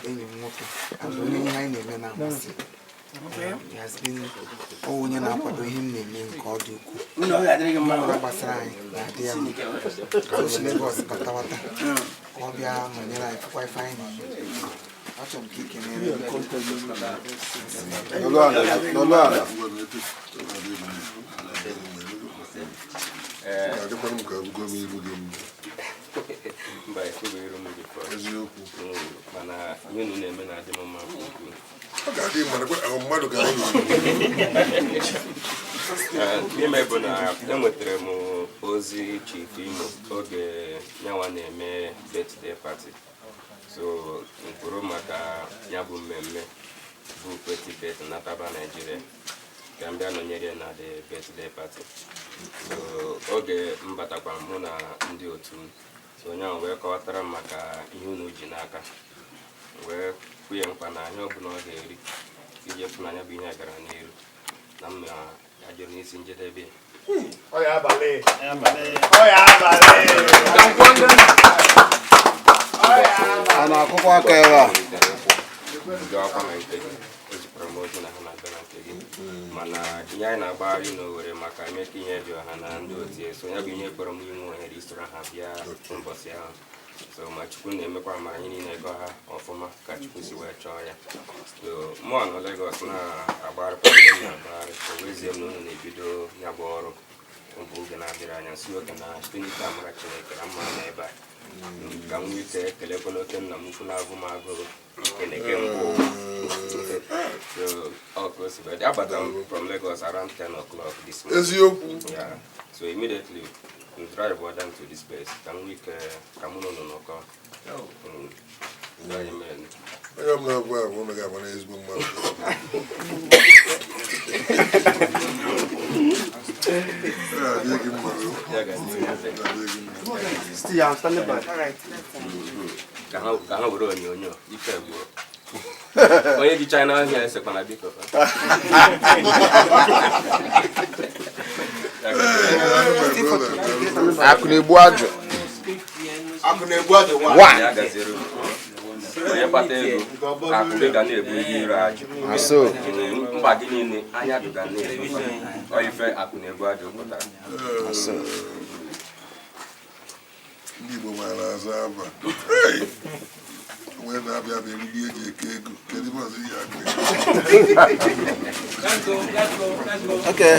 enyi m nwoke azụ onye ihe anyị na-eme na-amasị. He has been onye na-akwado ihe m na-eme nke ọ dị ukwuu. Ọ gbasara anyị na-adị ya ka o si Lagos batawata ka ọ bịa nọnyere anyị fụkwa ife anyị na-eme. Achọrọ m ka ike na-ere mana ihe unu na-eme na-adị m mma n'ime bụ na enwetara m ozi Chief Imo oge nyanwa na-eme birthday party, so mkpụrụ maka ya bụ mmemme bụ petipet nataba Nigeria ka m bịa nọnyere na the birthday party. So oge mbatakwa mụ na ndị otu m, so onye ahụ wee kọwatara m maka ihe unu ji n'aka, wee kwụnye mkpa na ihe ọbụla ọ ga-eri iji fụ na anya bụ ihe gara n'iru na mma ya jụrụ n'isi njedebe. a na-akụkwa aka ebe a mana ihe anyị na-agbagharị n'Owerri maka eme ka ihe dị ọha na ndị otu so ya bụ ihe kpọrọ m inwe ohere isoro ha bịa ụbọchị ahụ. So ma Chukwu na-emekwa mara ihe niile ego ha ọfụma ka Chukwu si wee chọọ ya. So mụọ nọ Lagos na-agbagharịkwa ndị na-agbagharị, so wezie m na unu na-ebido ya bụ ọrụ bụ oge na-adịrị anya si oge na site n'ike amara Chineke na mma na ebe a ka m nwee ike ekelekwa n'oke nna m ukwu na-agụ m agụrụ Keneke mbụ. So ọkụ si bed abata m from Lagos around 10 o'clock this morning. Yeah. So immediately we drive down to this place. Can we come on no call? Amen. I am not well when I got my name. Still, I'm standing by. All right. Can I go on you? If I go. Onye di China here is a panabiko. Akunebuajo. Onye kpata ego akụbe ga na-ebu ire ajụ. So Mba gị niile anya dụga na-ebu ife Akunebuajo pụtara. Ndị Igbo mara azụ aba. When I be able to get okay.